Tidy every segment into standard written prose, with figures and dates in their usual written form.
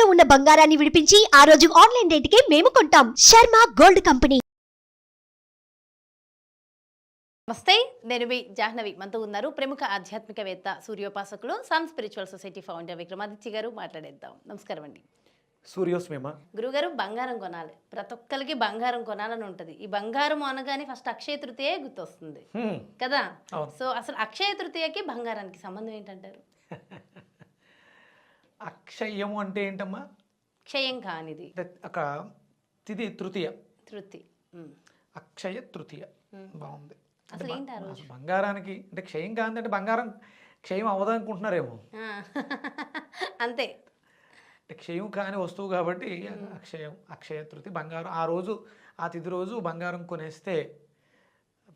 తాకట్టులో ఉన్న బంగారాన్ని విడిపించి ఆ రోజు ఆన్లైన్ రేటుకే మేము కొంటాం. Sharma gold company. నమస్తే, నేను మీ జాహ్నవి. మనతో ఉన్నారు ప్రముఖ ఆధ్యాత్మికవేత్త, సూర్యోపాసకులు, sun spiritual society founder Vikramaditya గారు. మాట్లాడేద్దాం. నమస్కారం అండి. సూర్యోస్మేమ గురుగారు, బంగారం కొనాలి, ప్రతి ఒక్కరికి బంగారం కొనాలని ఉంటుంది. ఈ బంగారం అనగానే ఫస్ట్ అక్షయ తృతీయ గుర్తొస్తుంది కదా. సో అసలు అక్షయ తృతీయకి బంగారానికి సంబంధం ఏంటంటారు? అక్షయము అంటే ఏంటమ్మా? క్షయం కానిది. ఒక తిది తృతీయ. అక్షయ తృతీయ బాగుంది. అసలు ఏంటి ఆ రోజు? బంగారానికి అంటే క్షయం కానిది అంటే బంగారం క్షయం అవ్వదనుకుంటున్నారేమో. అంతే, అంటే క్షయం కాని వస్తువు కాబట్టి అక్షయం, అక్షయ తృతీయ. బంగారం ఆ రోజు, ఆ తిథి రోజు బంగారం కొనేస్తే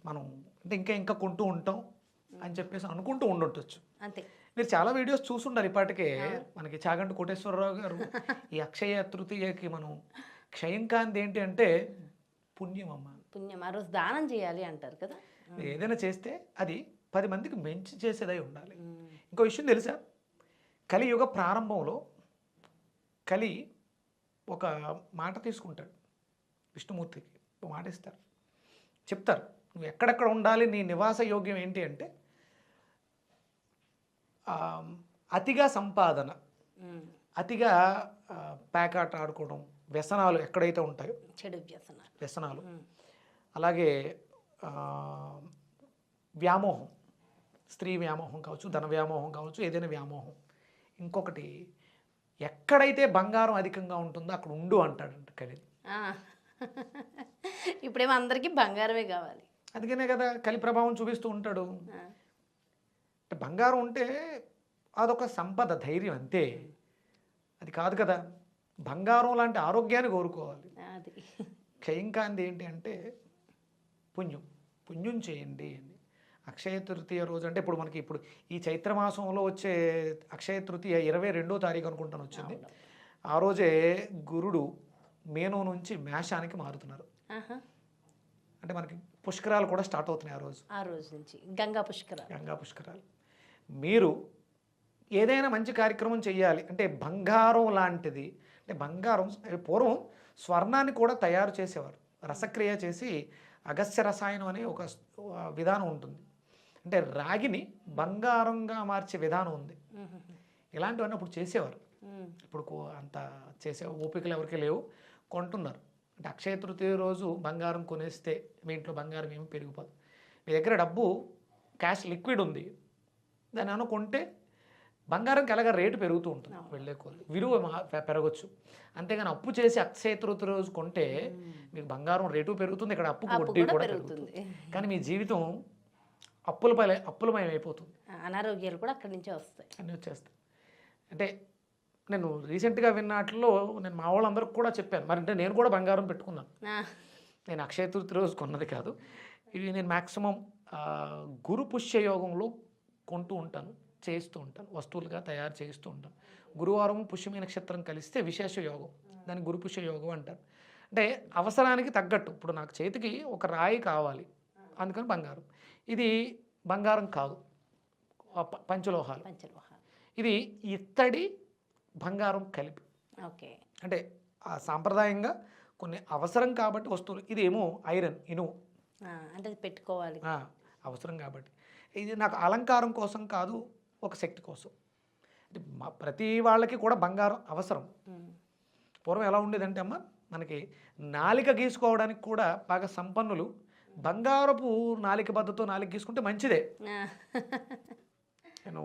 మనం అంటే ఇంకా ఇంకా కొంటూ ఉంటాం అని చెప్పేసి అనుకుంటూ ఉండొచ్చు. అంతే. మీరు చాలా వీడియోస్ చూసుంటారు ఇప్పటికే. మనకి చాగంటి కోటేశ్వరరావు గారు ఈ అక్షయ తృతీయకి మనం క్షయం కానిది ఏంటి అంటే పుణ్యం అమ్మ. పుణ్యం. ఆ రోజు దానం చేయాలి అంటారు కదా. ఏదైనా చేస్తే అది 10 మందికి మంచి చేసేదై ఉండాలి. ఇంకో విషయం తెలుసా? కలియుగ ప్రారంభంలో కలి ఒక మాట తీసుకుంటాడు, విష్ణుమూర్తికి ఒక మాట ఇస్తారు, చెప్తారు నువ్వు ఎక్కడెక్కడ ఉండాలి, నీ నివాస యోగ్యం ఏంటి అంటే అతిగా సంపాదన, అతిగా ప్యాకాట ఆడుకోవడం, వ్యసనాలు ఎక్కడైతే ఉంటాయో చెడు వ్యసనాలు, అలాగే వ్యామోహం, స్త్రీ వ్యామోహం కావచ్చు, ధన వ్యామోహం కావచ్చు, ఏదైనా వ్యామోహం. ఇంకొకటి ఎక్కడైతే బంగారం అధికంగా ఉంటుందో అక్కడ ఉండు అంటాడంట కలి. ఇప్పుడేమో అందరికీ బంగారమే కావాలి. అందుకనే కదా కలి ప్రభావం చూపిస్తూ ఉంటాడు. అంటే బంగారం ఉంటే అదొక సంపద, ధైర్యం, అంతే. అది కాదు కదా. బంగారం లాంటి ఆరోగ్యాన్ని కోరుకోవాలి. క్షయం కాంది ఏంటి అంటే పుణ్యం. పుణ్యం చేయండి అని. అక్షయ తృతీయ రోజు అంటే ఇప్పుడు మనకి ఇప్పుడు ఈ చైత్రమాసంలో వచ్చే అక్షయ తృతీయ 22వ తారీఖు అనుకుంటాను వచ్చింది. ఆ రోజే గురుడు మేను నుంచి మేషానికి మారుతున్నారు. అంటే మనకి పుష్కరాలు కూడా స్టార్ట్ అవుతున్నాయి ఆ రోజు నుంచి. గంగా పుష్కరాలు. మీరు ఏదైనా మంచి కార్యక్రమం చేయాలి అంటే బంగారం లాంటిది, అంటే బంగారం పూర్వం స్వర్ణాన్ని కూడా తయారు చేసేవారు. రసక్రియ చేసి అగస్త్య రసాయనం అనే ఒక విధానం ఉంటుంది. అంటే రాగిని బంగారంగా మార్చే విధానం ఉంది. ఇలాంటివన్నీ అప్పుడు చేసేవారు. ఇప్పుడు అంత చేసే ఓపికలు ఎవరికి లేవు, కొంటున్నారు. అంటే అక్షయ తృతీయ రోజు బంగారం కొనేస్తే మీ ఇంట్లో బంగారం ఏమి పెరిగిపోదు. మీ దగ్గర డబ్బు క్యాష్ లిక్విడ్ ఉంది, దాన్ని ఏమైనా కొంటే బంగారంకి ఎలాగ రేటు పెరుగుతూ ఉంటుంది, వెళ్ళే కొద్ది విలువ పెరగచ్చు. అంతేగాని అప్పు చేసి అక్షయ తృతీయ రోజు కొంటే మీకు బంగారం రేటు పెరుగుతుంది, ఇక్కడ అప్పుకు వడ్డీ కూడా పెరుగుతుంది. కానీ మీ జీవితం అప్పులమయం అయిపోతుంది. అనారోగ్యాలు కూడా అక్కడి నుంచే వస్తాయి, అన్నీ వచ్చేస్తాయి. అంటే నేను రీసెంట్గా విన్నట్లో నేను మా వాళ్ళందరికి కూడా చెప్పాను. మరి అంటే నేను కూడా బంగారం పెట్టుకున్నాను. నేను అక్షయ తృతీయ రోజు కొన్నది కాదు. ఇవి నేను మ్యాక్సిమం గురు పుష్య యోగంలో కొంటూ ఉంటాను, చేస్తూ ఉంటాను, వస్తువులుగా తయారు చేస్తూ ఉంటాను. గురువారం పుష్యమి నక్షత్రం కలిస్తే విశేష యోగం, దాన్ని గురు పుష్య యోగం అంటారు. అంటే అవసరానికి తగ్గట్టు. ఇప్పుడు నాకు చేతికి ఒక రాయి కావాలి, అందుకని బంగారం. ఇది బంగారం కాదు, పంచలోహాలు. ఇది ఇత్తడి బంగారం కలిపి. ఓకే. అంటే సాంప్రదాయంగా కొన్ని అవసరం కాబట్టి వస్తువులు. ఇది ఏమో ఐరన్, ఇనుము, అంటే పెట్టుకోవాలి, అవసరం కాబట్టి. ఇది నాకు అలంకారం కోసం కాదు, ఒక శక్తి కోసం. అంటే ప్రతి వాళ్ళకి కూడా బంగారం అవసరం. పూర్వం ఎలా ఉండేదంటే అమ్మ, మనకి నాలిక గీసుకోవడానికి కూడా బాగా సంపన్నులు బంగారపు నాలిక బద్దతో నాలిక గీసుకుంటే మంచిదే. నేను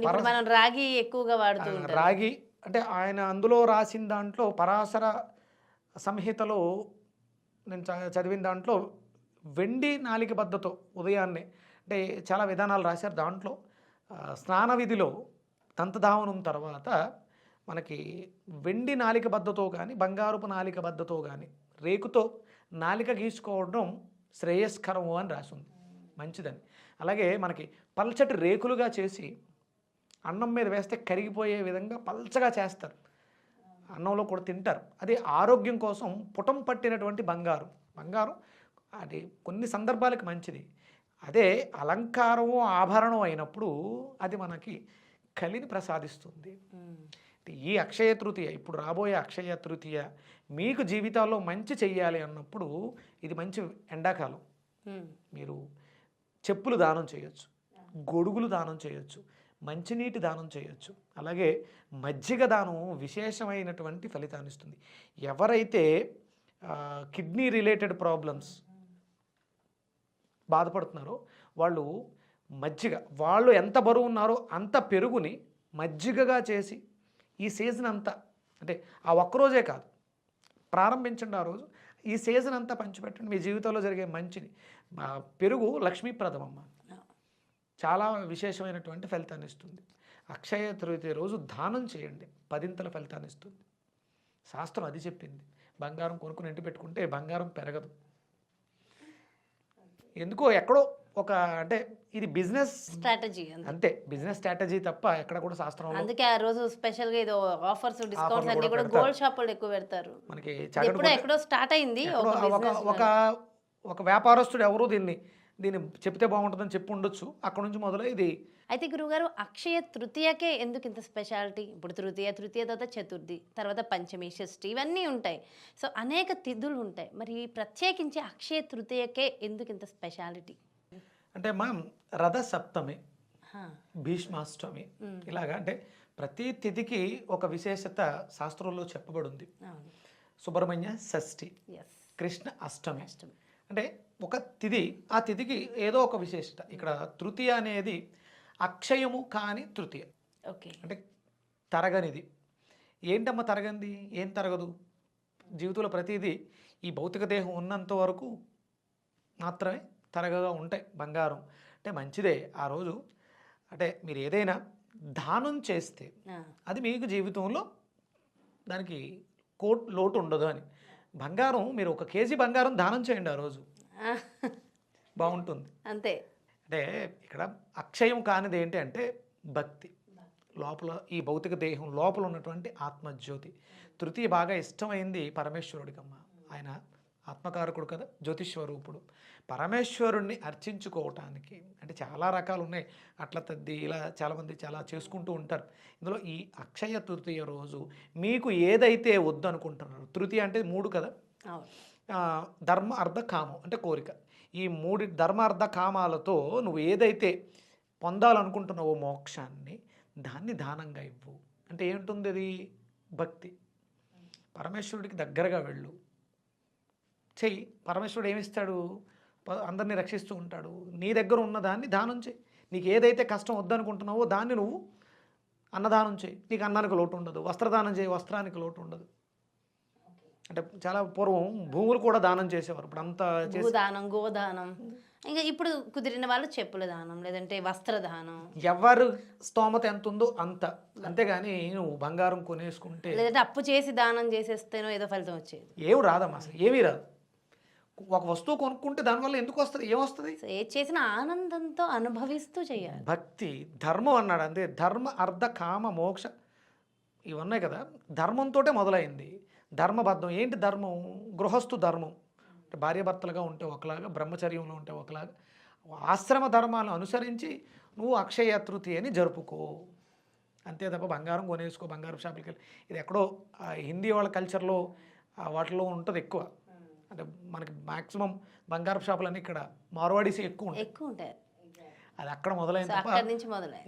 మనం రాగి ఎక్కువగా వాడుతూ ఉంటాం. రాగి అంటే ఆయన అందులో రాసిన దాంట్లో పరాశర సంహితలో నేను చదివిన దాంట్లో వెండి నాలిక బద్దతో ఉదయాన్నే అంటే చాలా విధానాలు రాశారు. దాంట్లో స్నాన విధిలో దంతధావనం తర్వాత మనకి వెండి నాలిక బద్దతో కానీ బంగారపు నాలిక బద్దతో కానీ రేకుతో నాలిక గీసుకోవడం శ్రేయస్కరము అని రాసింది, మంచిదని. అలాగే మనకి పల్చటి రేకులుగా చేసి అన్నం మీద వేస్తే కరిగిపోయే విధంగా పల్చగా చేస్తారు, అన్నంలో కూడా తింటారు. అది ఆరోగ్యం కోసం పుటం పట్టినటువంటి బంగారం. అది కొన్ని సందర్భాలకు మంచిది. అదే అలంకారము ఆభరణం అయినప్పుడు అది మనకి కలిని ప్రసాదిస్తుంది. ఈ అక్షయ తృతీయ, ఇప్పుడు రాబోయే అక్షయ తృతీయ మీకు జీవితాల్లో మంచి చెయ్యాలి అన్నప్పుడు ఇది మంచి ఎండాకాలం. మీరు చెప్పులు దానం చేయొచ్చు, గొడుగులు దానం చేయొచ్చు, మంచినీటి దానం చేయొచ్చు, అలాగే మజ్జిగ దానం విశేషమైనటువంటి ఫలితాన్ని ఇస్తుంది. ఎవరైతే కిడ్నీ రిలేటెడ్ ప్రాబ్లమ్స్ బాధపడుతున్నారో వాళ్ళు మజ్జిగ, వాళ్ళు ఎంత బరువు ఉన్నారో అంత పెరుగుని మజ్జిగగా చేసి ఈ సీజన్ అంతా, అంటే ఆ ఒక్కరోజే కాదు, ప్రారంభించండి ఆ రోజు, ఈ సీజన్ అంతా పంచిపెట్టండి. మీ జీవితంలో జరిగే మంచిని. పెరుగు లక్ష్మీప్రదం అమ్మ, చాలా విశేషమైనటువంటి ఫలితాన్ని ఇస్తుంది. అక్షయ తృతీయ రోజు దానం చేయండి, 10ంతల ఫలితాన్ని ఇస్తుంది. శాస్త్రం అది చెప్పింది. బంగారం కొనుక్కుని ఇంటి పెట్టుకుంటే బంగారం పెరగదు. ఎందుకో ఎక్కడో ఒక, అంటే ఇది బిజినెస్ స్ట్రాటజీ అంతే, బిజినెస్ స్ట్రాటజీ తప్ప ఎక్కడ కూడా శాస్త్రంలో. అందుకే ఆ రోజు స్పెషల్ గా ఏదో ఆఫర్స్ డిస్కౌంట్స్ అన్ని కూడా గోల్డ్ షాపులు ఎక్కువ పెడతారు. మనకి ఎక్కడో స్టార్ట్ అయింది. ఒక వ్యాపారస్తుడు ఎవరు దీన్ని చెప్తే బాగుంటుందని చెప్పి ఉండొచ్చు, అక్కడ నుంచి మొదలై ఇది. అయితే గురుగారు, అక్షయ తృతీయకే ఎందుకు ఇంత స్పెషాలిటీ? ఇప్పుడు తృతీయ తర్వాత చతుర్థి, తర్వాత పంచమి, షష్ఠి, ఇవన్నీ ఉంటాయి. సో అనేక తిథులు ఉంటాయి. మరి ప్రత్యేకించి అక్షయ తృతీయకే ఎందుకు ఇంత స్పెషాలిటీ? అంటే మా రథ సప్తమి, భీష్మాష్టమి, ఇలాగా అంటే ప్రతి తిథికి ఒక విశేషత శాస్త్రంలో చెప్పబడింది. సుబ్రహ్మణ్య షష్ఠి, కృష్ణ అష్టమి. అంటే ఒక తిథి, ఆ తిథికి ఏదో ఒక విశేషత. ఇక్కడ తృతీయ అనేది అక్షయము కాని తృతీయ, ఓకే, అంటే తరగనిది. ఏంటమ్మా తరగనిది? ఏం తరగదు? జీవితంలో ప్రతిదీ ఈ భౌతిక దేహం ఉన్నంత వరకు మాత్రమే తరగగా ఉంటాయి. బంగారం అంటే మంచిదే. ఆ రోజు అంటే మీరు ఏదైనా దానం చేస్తే అది మీకు జీవితంలో దానికి లోటు ఉండదు అని. బంగారం, మీరు 1 కేజీ బంగారం దానం చేయండి ఆ రోజు, బాగుంటుంది. అంతే. అంటే ఇక్కడ అక్షయం కానిది ఏంటి అంటే భక్తి. లోపల ఈ భౌతిక దేహం లోపల ఉన్నటువంటి ఆత్మజ్యోతి. తృతీయ బాగా ఇష్టమైంది పరమేశ్వరుడికమ్మ. ఆయన ఆత్మకారకుడు కదా, జ్యోతిస్వరూపుడు. పరమేశ్వరుణ్ణి అర్చించుకోవటానికి అంటే చాలా రకాలు ఉన్నాయి. అట్ల తద్ది ఇలా చాలామంది చాలా చేసుకుంటూ ఉంటారు. ఇందులో ఈ అక్షయ తృతీయ రోజు మీకు ఏదైతే వద్దనుకుంటున్నారు, తృతీయ అంటే 3 కదా, ధర్మ అర్థ కామం అంటే కోరిక. ఈ 3 ధర్మ అర్థ కామాలతో నువ్వు ఏదైతే పొందాలనుకుంటున్నావో మోక్షాన్ని, దాన్ని దానంగా ఇవ్వు. అంటే ఏంటుంది అది? భక్తి. పరమేశ్వరుడికి దగ్గరగా వెళ్ళు, చెయ్యి. పరమేశ్వరుడు ఏమిస్తాడు? అందరినీ రక్షిస్తూ ఉంటాడు. నీ దగ్గర ఉన్నదాన్ని దానం చేయి. నీకు ఏదైతే కష్టం వద్దనుకుంటున్నావో దాన్ని నువ్వు అన్నదానం చేయి. నీకు అన్నానికి లోటు ఉండదు. వస్త్రదానం చేయి, వస్త్రానికి లోటు ఉండదు. అంటే చాలా పూర్వం భూములు కూడా దానం చేసేవారు. ఇప్పుడు అంతా భూదానం, గోదానం, ఇంకా ఇప్పుడు కుదిరిన వాళ్ళు చెప్పుల దానం, లేదంటే వస్త్రదానం. ఎవరు స్తోమత ఎంత ఉందో అంత, అంతేగాని నువ్వు బంగారం కొనేసుకుంటే, లేదంటే అప్పు చేసి దానం చేసేస్తేనో ఏదో ఫలితం వచ్చేది. ఏమి రాదమ్మా, అసలు ఏమీ రాదు. ఒక వస్తువు కొనుక్కుంటే దానివల్ల ఎందుకు వస్తుంది? ఏమొస్తుంది? ఏది చేసిన ఆనందంతో అనుభవిస్తూ చేయాలి. భక్తి, ధర్మం అన్నాడు అంతే. ధర్మ అర్థ కామ మోక్ష ఇవి ఉన్నాయి కదా, ధర్మంతో మొదలైంది. ధర్మబద్ధం ఏంటి? ధర్మం గృహస్థు ధర్మం అంటే భార్యాభర్తలుగా ఉంటే ఒకలాగా, బ్రహ్మచర్యంలో ఉంటే ఒకలాగా, ఆశ్రమ ధర్మాలను అనుసరించి నువ్వు అక్షయ తృతీయని జరుపుకో. అంతే తప్ప బంగారం కొనేసుకో, బంగారం షాపులకి వెళ్ళి. ఇది ఎక్కడో హిందీ వాళ్ళ కల్చర్లో వాటిలో ఉంటుంది ఎక్కువ. అంటే మనకి మ్యాక్సిమం బంగారం షాపులన్నీ ఇక్కడ మార్వాడీస్ ఎక్కువ ఉంటాయి. అది అక్కడ మొదలైంది తప్ప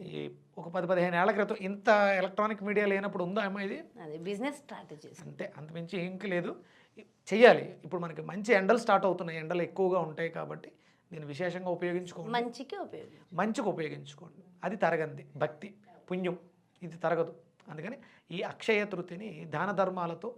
ఈ ఒక 10-15 ఏళ్ల క్రితం ఇంత ఎలక్ట్రానిక్ మీడియా లేనప్పుడు ఉందా అమ్మా ఇది? బిజినెస్ స్ట్రాటజీ అంతే, అంతమించి ఇంక లేదు. చెయ్యాలి. ఇప్పుడు మనకి మంచి ఎండలు స్టార్ట్ అవుతున్నాయి, ఎండలు ఎక్కువగా ఉంటాయి కాబట్టి దీన్ని విశేషంగా ఉపయోగించుకోండి. మంచికి ఉపయోగించుకోండి. అది తరగంది భక్తి పుణ్యం, ఇది తరగదు. అందుకని ఈ అక్షయ తృతీయని దాన ధర్మాలతో,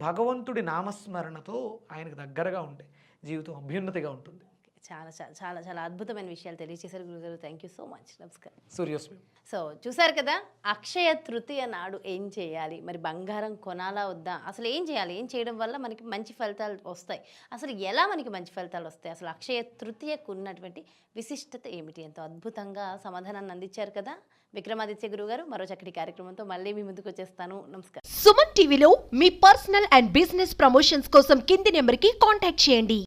భగవంతుడి నామస్మరణతో ఆయనకు దగ్గరగా ఉంటే జీవితం అభ్యున్నతిగా ఉంటుంది. చాలా చాలా చాలా చాలా అద్భుతమైన విషయాలు తెలియజేశారు గురుగారు. Thank you so much. నమస్కారం. సూర్యోస్మి. సో చూసారు కదా, అక్షయ తృతీయ నాడు ఏం చేయాలి, మరి బంగారం కొనాలా వద్దా, అసలు ఏం చేయాలి, ఏం చేయడం వల్ల మనకి మంచి ఫలితాలు వస్తాయి, అసలు ఎలా మనకి మంచి ఫలితాలు వస్తాయి, అసలు అక్షయ తృతీయకు ఉన్నటువంటి విశిష్టత ఏమిటి, ఎంతో అద్భుతంగా సమాధానాన్ని అందించారు కదా విక్రమాదిత్య గురుగారు. మరో చక్కటి కార్యక్రమంతో మళ్ళీ మీ ముందుకు వచ్చేస్తాను. నమస్కారం. సుమన్ టీవీలో మీ పర్సనల్ అండ్ బిజినెస్ ప్రమోషన్స్ కోసం కింది నెంబర్కి కాంటాక్ట్ చేయండి.